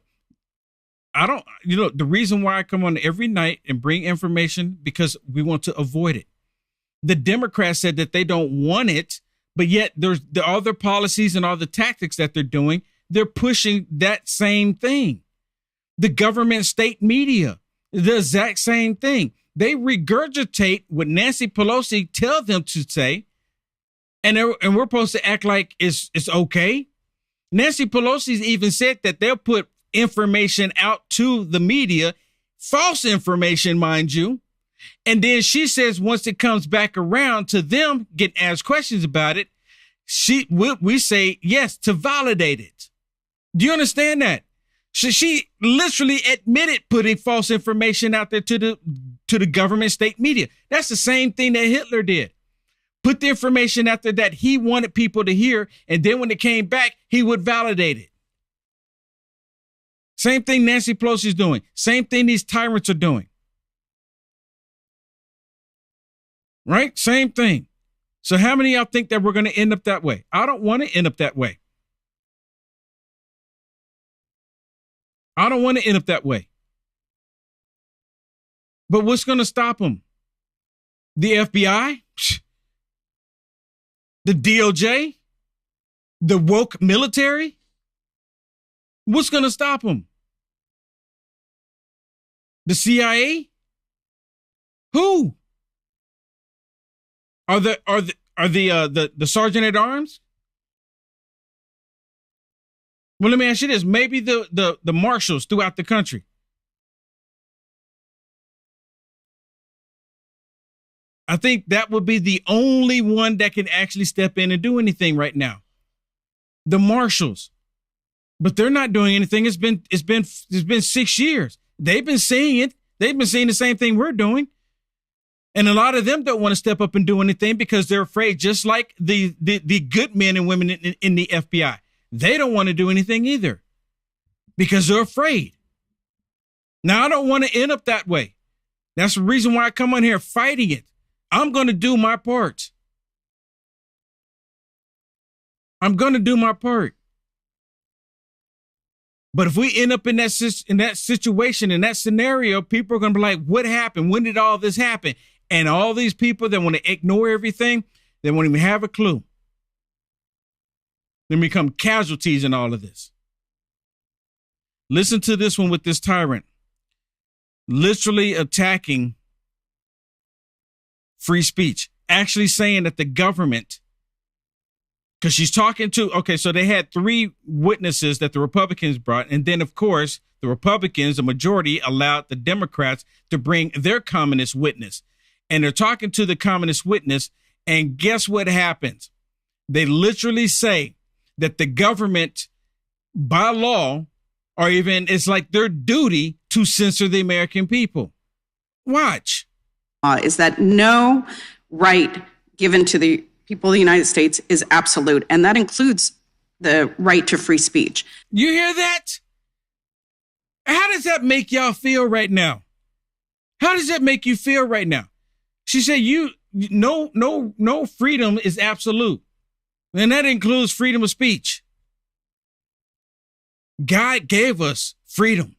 The reason why I come on every night and bring information, because we want to avoid it. The Democrats said that they don't want it, but yet there's the other policies and all the tactics that they're doing. They're pushing that same thing. The government state media, the exact same thing. They regurgitate what Nancy Pelosi tells them to say, and we're supposed to act like it's okay. Nancy Pelosi's even said that they'll put information out to the media, false information, mind you. And then she says once it comes back around to them getting asked questions about it, we say yes to validate it. Do you understand that? She literally admitted putting false information out there to the government state media. That's the same thing that Hitler did. Put the information out there that he wanted people to hear, and then when it came back, he would validate it. Same thing Nancy Pelosi is doing. Same thing these tyrants are doing. Right? Same thing. So how many of y'all think that we're going to end up that way? I don't want to end up that way. I don't want to end up that way. But what's going to stop them? The FBI? The DOJ? The woke military? What's going to stop them? The CIA? Who? Are the sergeant at arms? Well, let me ask you this. Maybe the marshals throughout the country. I think that would be the only one that can actually step in and do anything right now. The marshals. But they're not doing anything. It's been 6 years. They've been saying it. They've been saying the same thing we're doing. And a lot of them don't want to step up and do anything because they're afraid, just like the good men and women in the FBI. They don't want to do anything either because they're afraid. Now, I don't want to end up that way. That's the reason why I come on here fighting it. I'm going to do my part. I'm going to do my part. But if we end up in that situation, in that scenario, people are going to be like, what happened? When did all this happen? And all these people that want to ignore everything, they won't even have a clue. They become casualties in all of this. Listen to this one with this tyrant. Literally attacking free speech. Actually saying that the government, because she's talking to, okay, so they had 3 witnesses that the Republicans brought. And then, of course, the Republicans, the majority, allowed the Democrats to bring their communist witness. And they're talking to the communist witness. And guess what happens? They literally say that the government, by law, or even it's like their duty to censor the American people. Watch. Is that no right given to the people of the United States is absolute, and that includes the right to free speech. You hear that? How does that make y'all feel right now? How does that make you feel right now? She said, no freedom is absolute. And that includes freedom of speech. God gave us freedom.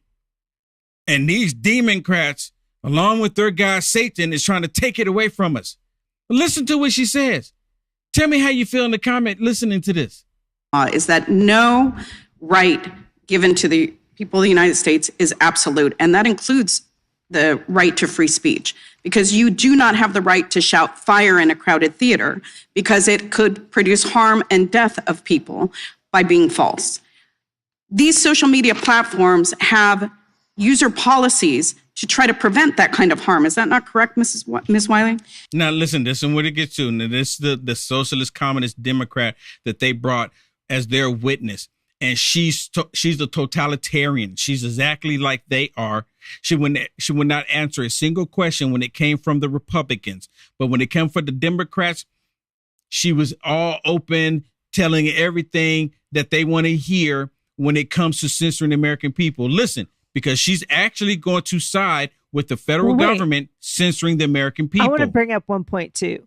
And these Demoncrats, along with their guy Satan, is trying to take it away from us. Listen to what she says. Tell me how you feel in the comment listening to this. Is that no right given to the people of the United States is absolute, and that includes the right to free speech, because you do not have the right to shout fire in a crowded theater because it could produce harm and death of people by being false. These social media platforms have user policies to try to prevent that kind of harm. Is that not correct, Ms. Wiley? Now, listen, this is what it gets to. Now, this is the socialist communist Democrat that they brought as their witness. And she's a totalitarian. She's exactly like they are. She would not answer a single question when it came from the Republicans. But when it came from the Democrats, she was all open, telling everything that they want to hear when it comes to censoring the American people. Listen, because she's actually going to side with the federal government censoring the American people. I want to bring up one point too.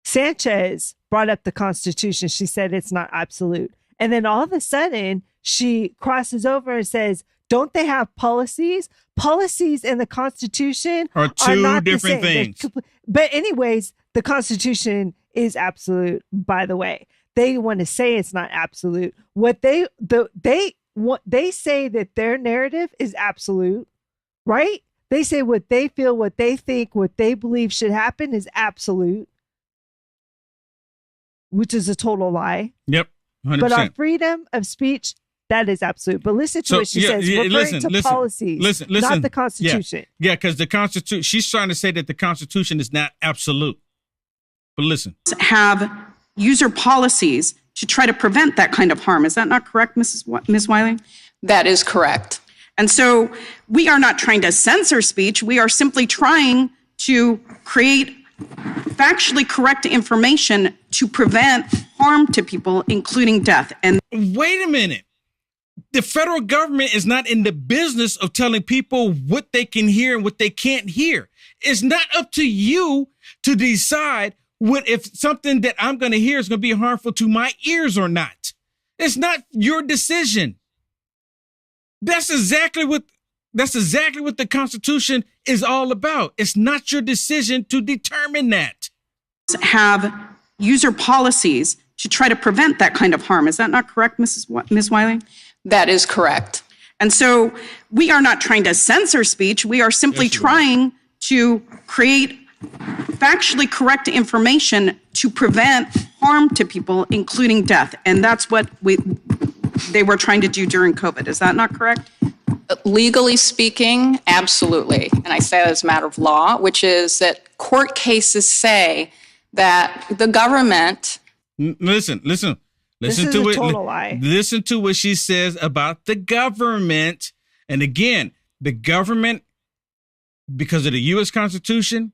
Sanchez brought up the Constitution. She said it's not absolute. And then all of a sudden she crosses over and says, don't they have policies? Policies in the Constitution are two different things. But anyways, the Constitution is absolute, by the way. They want to say it's not absolute. What they say that their narrative is absolute, right? They say what they feel, what they think, what they believe should happen is absolute, which is a total lie. Yep, 100%. But our freedom of speech, that is absolute. But listen to what she says, referring to policies, listen, not the Constitution. Yeah, because the Constitution, she's trying to say that the Constitution is not absolute. But listen. Have user policies to try to prevent that kind of harm. Is that not correct, Ms. Wiley? That is correct. And so we are not trying to censor speech. We are simply trying to create factually correct information to prevent harm to people, including death. And wait a minute. The federal government is not in the business of telling people what they can hear and what they can't hear. It's not up to you to decide what if something that I'm going to hear is going to be harmful to my ears or not. It's not your decision. That's exactly what the Constitution is all about. It's not your decision to determine that. Have user policies to try to prevent that kind of harm. Is that not correct, Ms. Wiley? That is correct. And so we are not trying to censor speech. We are simply trying to create factually correct information to prevent harm to people, including death. And that's what they were trying to do during COVID. Is that not correct? Legally speaking, absolutely. And I say that as a matter of law, which is that court cases say that the government... Listen to what she says about the government. And again, the government, because of the U.S. Constitution,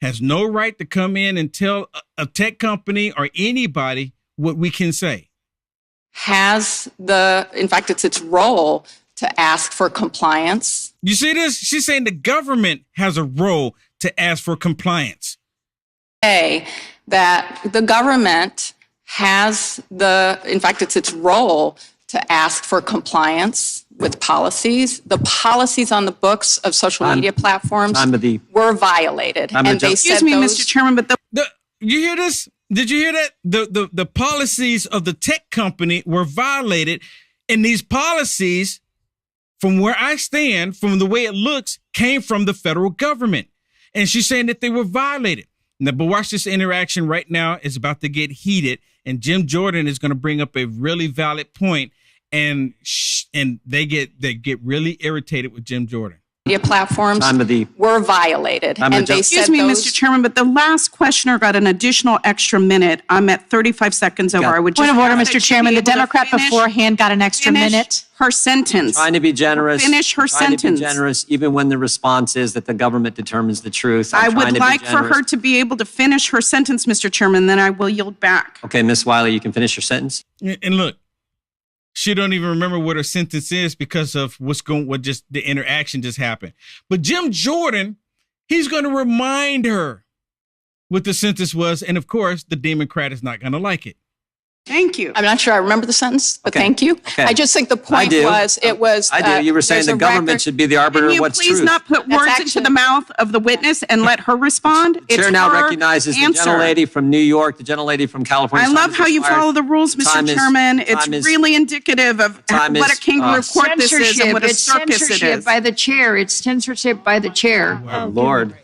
has no right to come in and tell a tech company or anybody what we can say. In fact, it's its role to ask for compliance. You see this? She's saying the government has a role to ask for compliance. Say that the government in fact, it's its role to ask for compliance with policies. The policies on the books of social media platforms were violated. And they Excuse me, Mr. Chairman, but you hear this? Did you hear that? The policies of the tech company were violated, and these policies, from where I stand, from the way it looks, came from the federal government. And she's saying that they were violated. Now, but watch this interaction right now. It's about to get heated, and Jim Jordan is going to bring up a really valid point, and they get really irritated with Jim Jordan. Media platforms were violated. Excuse me, Mr. Chairman, but the last questioner got an additional extra minute. I'm at 35 seconds over. I would just point of order, Mr. Chairman. The Democrat beforehand got an extra minute. Her sentence. Trying to be generous. Finish her sentence. To be generous, even when the response is that the government determines the truth. I would like for her to be able to finish her sentence, Mr. Chairman. Then I will yield back. Okay, Ms. Wiley, you can finish your sentence. And look, she don't even remember what her sentence is because of what just the interaction just happened. But Jim Jordan, he's going to remind her what the sentence was. And of course, the Democrat is not going to like it. Thank you. I'm not sure I remember the sentence, but thank you. Okay. I just think the point was, I do. You were saying the government should be the arbiter of what's true. Can you please not put words into the mouth of the witness and let her respond? The chair now recognizes the gentlelady from New York, the gentlelady from California. I love how you follow the rules, Mr. Chairman. It's really indicative of what a kangaroo court this is and what a circus it is. Censorship by the chair. It's censorship by the chair. Oh, Lord.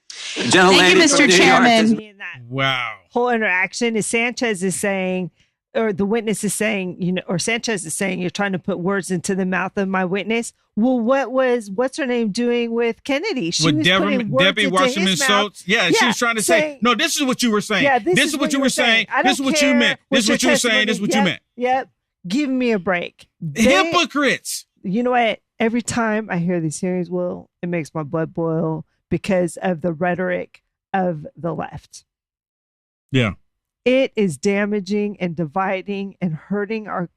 Thank you, Mr. Chairman. Wow. Whole interaction is Sanchez is saying, or the witness is saying, or Sanchez is saying, you're trying to put words into the mouth of my witness. Well, what's her name doing with Kennedy? She was putting words Debbie into Wasserman his mouth. Schultz. Yeah, she was trying to say, no, this is what you were saying. Yeah, this is what you were saying. This is what you meant. This is what you were saying. This is what you meant. Yep. Give me a break. Hypocrites. You know what? Every time I hear these hearings, Will, it makes my blood boil because of the rhetoric of the left. Yeah. It is damaging and dividing and hurting our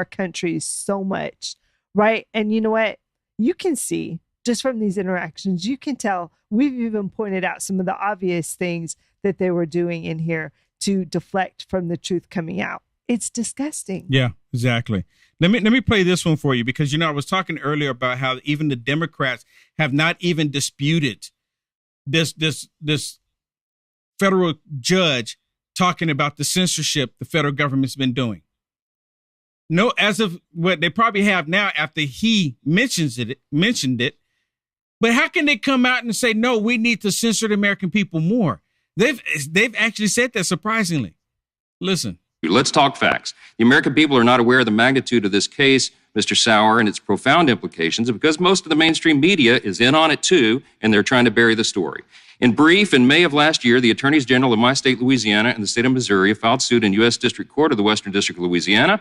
country so much, right? And you know what? You can see just from these interactions, you can tell we've even pointed out some of the obvious things that they were doing in here to deflect from the truth coming out. It's disgusting. Yeah, exactly. Let me play this one for you because, I was talking earlier about how even the Democrats have not even disputed this federal judge talking about the censorship the federal government's been doing. No, as of what they probably have now after he mentioned it. But how can they come out and say, no, we need to censor the American people more? They've actually said that, surprisingly. Listen. Let's talk facts. The American people are not aware of the magnitude of this case, Mr. Sauer, and its profound implications because most of the mainstream media is in on it too, and they're trying to bury the story. In brief, in May of last year, the attorneys general of my state, Louisiana, and the state of Missouri filed suit in U.S. District Court of the Western District of Louisiana.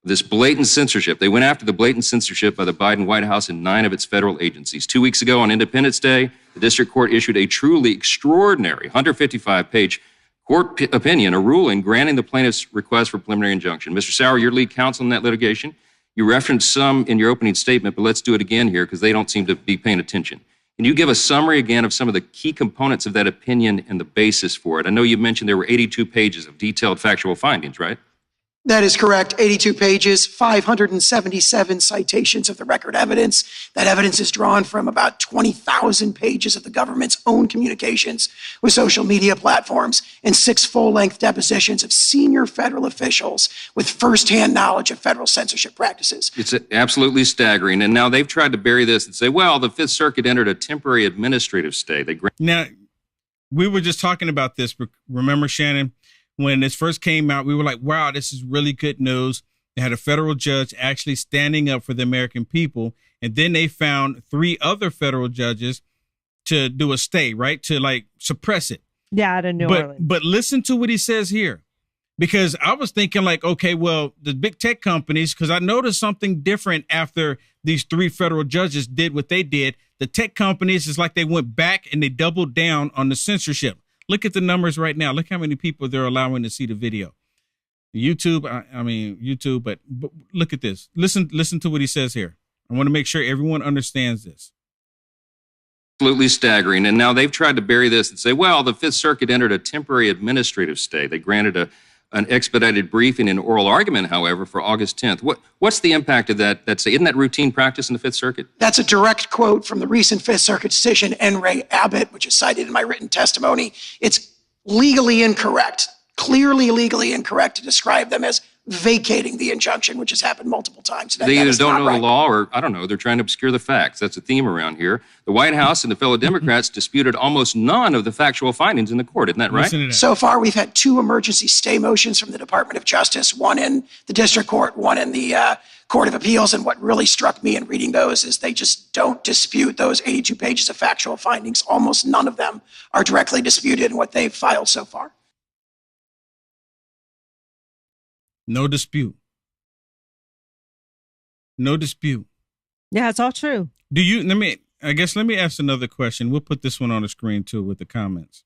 This blatant censorship. They went after the blatant censorship by the Biden White House in 9 of its federal agencies. 2 weeks ago on Independence Day, the district court issued a truly extraordinary 155-page court opinion, a ruling granting the plaintiff's request for preliminary injunction. Mr. Sauer, your lead counsel in that litigation, you referenced some in your opening statement, but let's do it again here because they don't seem to be paying attention. Can you give a summary again of some of the key components of that opinion and the basis for it? I know you mentioned there were 82 pages of detailed factual findings, right? That is correct. 82 pages, 577 citations of the record evidence. That evidence is drawn from about 20,000 pages of the government's own communications with social media platforms and 6 full-length depositions of senior federal officials with firsthand knowledge of federal censorship practices. It's absolutely staggering. And now they've tried to bury this and say, well, the Fifth Circuit entered a temporary administrative stay. Now, we were just talking about this. Remember, Shannon? When this first came out, we were like, wow, this is really good news. They had a federal judge actually standing up for the American people. And then they found 3 other federal judges to do a stay, right? To like suppress it. Yeah, out of New Orleans. But listen to what he says here, because I was thinking like, okay, well, the big tech companies, because I noticed something different after these 3 federal judges did what they did. The tech companies, is like they went back and they doubled down on the censorship. Look at the numbers right now. Look how many people they're allowing to see the video. YouTube, YouTube, but look at this. Listen to what he says here. I want to make sure everyone understands this. Absolutely staggering. And now they've tried to bury this and say, well, the Fifth Circuit entered a temporary administrative stay. They granted an expedited briefing and oral argument, however, for August 10th. What's the impact of that? Isn't that routine practice in the Fifth Circuit? That's a direct quote from the recent Fifth Circuit decision, N. Ray Abbott, which is cited in my written testimony. It's legally incorrect, clearly legally incorrect to describe them as vacating the injunction, which has happened multiple times. They either don't know the law or, I don't know, they're trying to obscure the facts. That's a theme around here. The White House and the fellow Democrats disputed almost none of the factual findings in the court. Isn't that right? So far, we've had 2 emergency stay motions from the Department of Justice, one in the district court, one in the Court of Appeals. And what really struck me in reading those is they just don't dispute those 82 pages of factual findings. Almost none of them are directly disputed in what they've filed so far. No dispute. No dispute. Yeah, it's all true. Let me ask another question. We'll put this one on the screen too with the comments.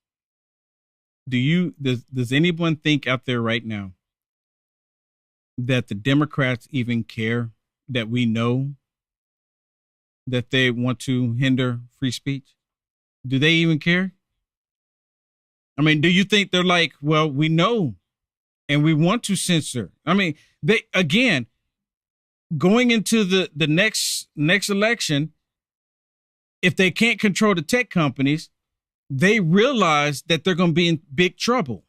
Does anyone think out there right now that the Democrats even care that we know that they want to hinder free speech? Do they even care? I mean, do you think they're like, well, we know and we want to censor? I mean, they, again, going into the next election, if they can't control the tech companies, they realize that they're going to be in big trouble.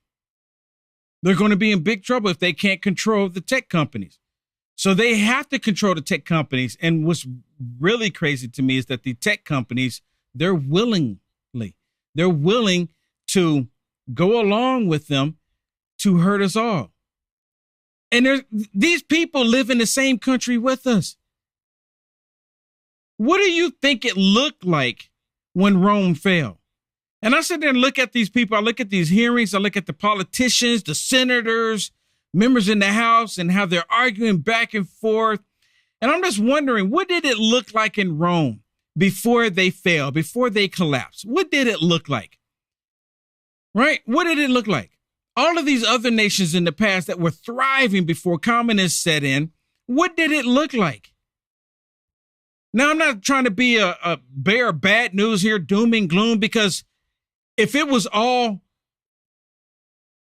They're going to be in big trouble if they can't control the tech companies. So they have to control the tech companies. And what's really crazy to me is that the tech companies, they're willing to go along with them to hurt us all. And these people live in the same country with us. What do you think it looked like when Rome fell? And I sit there and look at these people. I look at these hearings. I look at the politicians, the senators, members in the House, and how they're arguing back and forth. And I'm just wondering, what did it look like in Rome before they fell, before they collapsed? What did it look like? Right? What did it look like? All of these other nations in the past that were thriving before communists set in, what did it look like? Now, I'm not trying to be a bear of bad news here, doom and gloom, because if it was all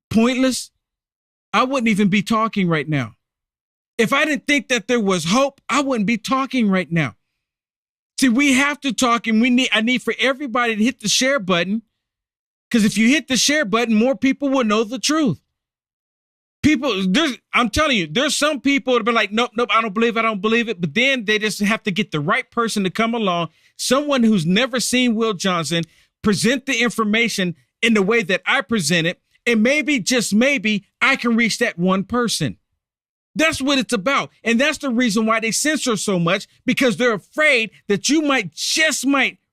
pointless, I wouldn't even be talking right now. If I didn't think that there was hope, I wouldn't be talking right now. See, we have to talk, and I need for everybody to hit the share button, because if you hit the share button, more people will know the truth. I'm telling you, there's some people that have been like, nope, I don't believe it. But then they just have to get the right person to come along, someone who's never seen Will Johnson, present the information in the way that I present it, and maybe, just maybe, I can reach that one person. That's what it's about. And that's the reason why they censor so much, because they're afraid that you might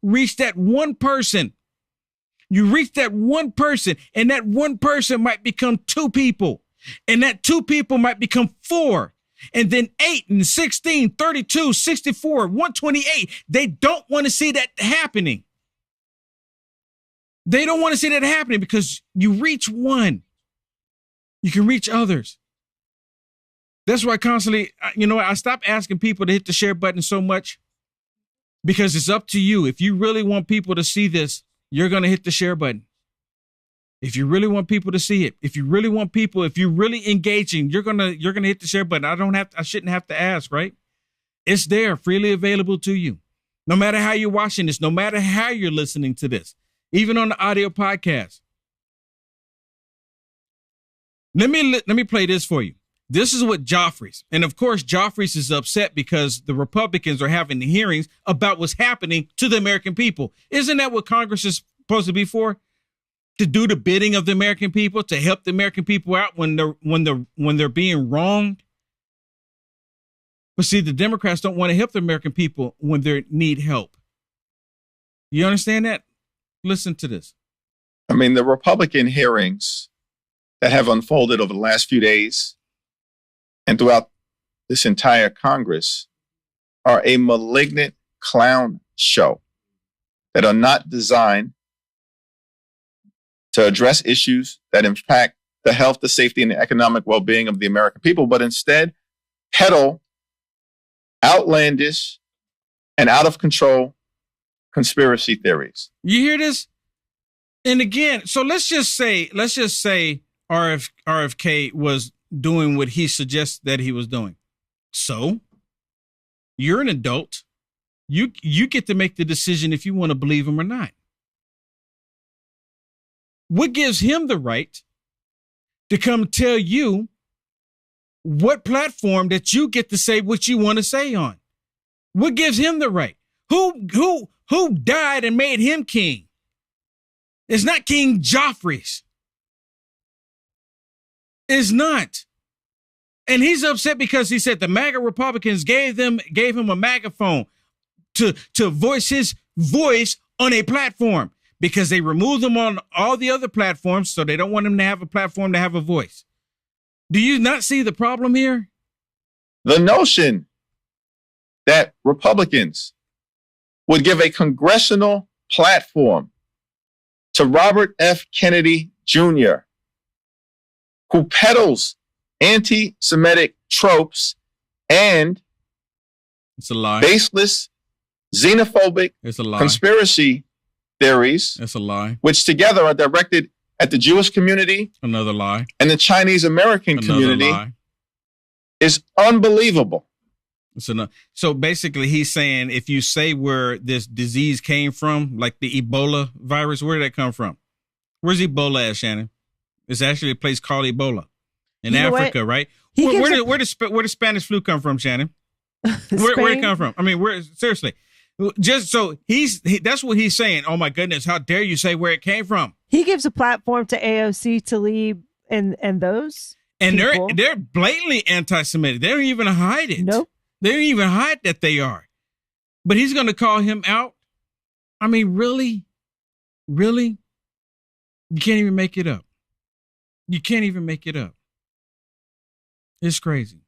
reach that one person. You reach that one person, and that one person might become 2 people. And that 2 people might become 4, and then 8 and 16, 32, 64, 128. They don't want to see that happening. They don't want to see that happening because you reach one, you can reach others. That's why constantly, I stopped asking people to hit the share button so much, because it's up to you. If you really want people to see this, you're going to hit the share button. If you really want people to see it, if you really engaging, you're gonna hit the share button. I shouldn't have to ask, right? It's there, freely available to you. No matter how you're watching this, no matter how you're listening to this, even on the audio podcast. Let me play this for you. This is what Joffrey's, and of course, Joffrey's is upset because the Republicans are having the hearings about what's happening to the American people. Isn't that what Congress is supposed to be for? To do the bidding of the American people, to help the American people out when they're being wronged. But see, the Democrats don't want to help the American people when they need help. You understand that? Listen to this. I mean, the Republican hearings that have unfolded over the last few days and throughout this entire Congress are a malignant clown show that are not designed to address issues that impact the health, the safety, and the economic well-being of the American people, but instead peddle outlandish and out of control conspiracy theories. You hear this? And again, so let's just say RFK was doing what he suggests that he was doing. So you're an adult. You get to make the decision if you want to believe him or not. What gives him the right to come tell you what platform that you get to say what you want to say on? What gives him the right? Who died and made him king? It's not King Joffrey's. It's not. And he's upset because he said the MAGA Republicans gave him a megaphone to voice his voice on a platform because they removed him on all the other platforms, so they don't want him to have a platform to have a voice. Do you not see the problem here? The notion that Republicans would give a congressional platform to Robert F. Kennedy Jr., who peddles anti-Semitic tropes and it's a lie. Baseless, xenophobic it's a lie. Conspiracy theories. It's a lie. Which together are directed at the Jewish community. Another lie. And the Chinese American community. Lie. Is unbelievable. So basically he's saying if you say where this disease came from, like the Ebola virus, where did that come from? Where's Ebola at, Shannon? It's actually a place called Ebola in Africa, right? Where did Spanish flu come from, Shannon? Where did it come from? I mean, seriously. Just so that's what he's saying. Oh my goodness, how dare you say where it came from? He gives a platform to AOC, Tlaib, and those. And people. they're blatantly anti-Semitic. They don't even hide it. Nope. They don't even hide that they are. But he's going to call him out. I mean, really? Really? You can't even make it up. You can't even make it up. It's crazy.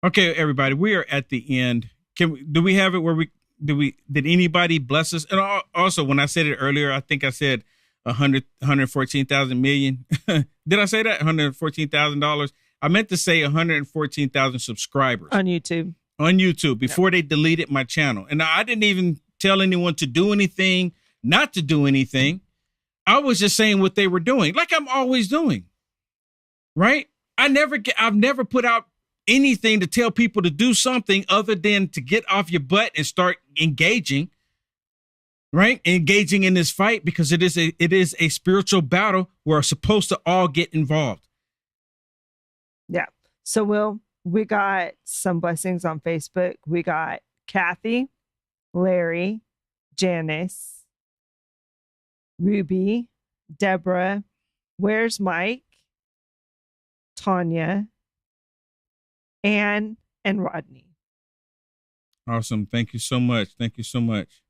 Okay, everybody, we are at the end. Do we have it where did anybody bless us? And also, when I said it earlier, I think I said 114,000 million. Did I say that? $114,000. I meant to say 114,000 subscribers on YouTube. On YouTube before they deleted my channel. And I didn't even tell anyone to do anything, not to do anything. I was just saying what they were doing, like I'm always doing. Right? I've never put out anything to tell people to do something other than to get off your butt and start engaging. Right? Engaging in this fight because it is a spiritual battle. We're supposed to all get involved. Yeah. So Will, we got some blessings on Facebook. We got Kathy, Larry, Janice, Ruby, Deborah, Where's Mike, Tanya, Anne, and Rodney. Awesome. Thank you so much. Thank you so much.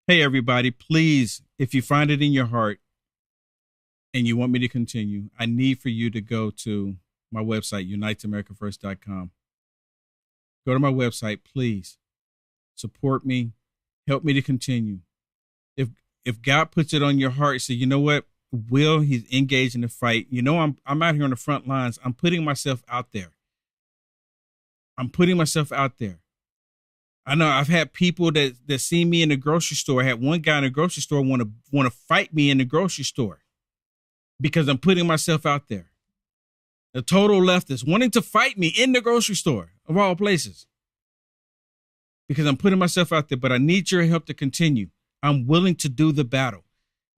Hey, everybody, please, if you find it in your heart and you want me to continue, I need for you to go to my website, unitesamericafirst.com. Go to my website, please. Support me. Help me to continue. If God puts it on your heart, say, you know what? Will, he's engaged in the fight. You know, I'm out here on the front lines. I'm putting myself out there. I know I've had people that see me in the grocery store. I had one guy in the grocery store want to fight me in the grocery store. because I'm putting myself out there. The total left is wanting to fight me in the grocery store, of all places, because I'm putting myself out there, but I need your help to continue. I'm willing to do the battle.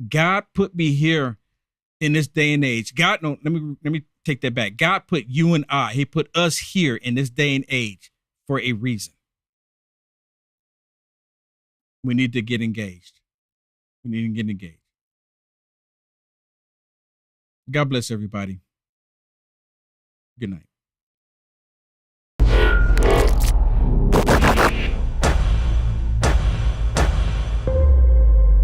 God put me here in this day and age. Let me take that back. God put you and I, he put us here in this day and age for a reason. We need to get engaged. We need to get engaged. God bless everybody. Good night.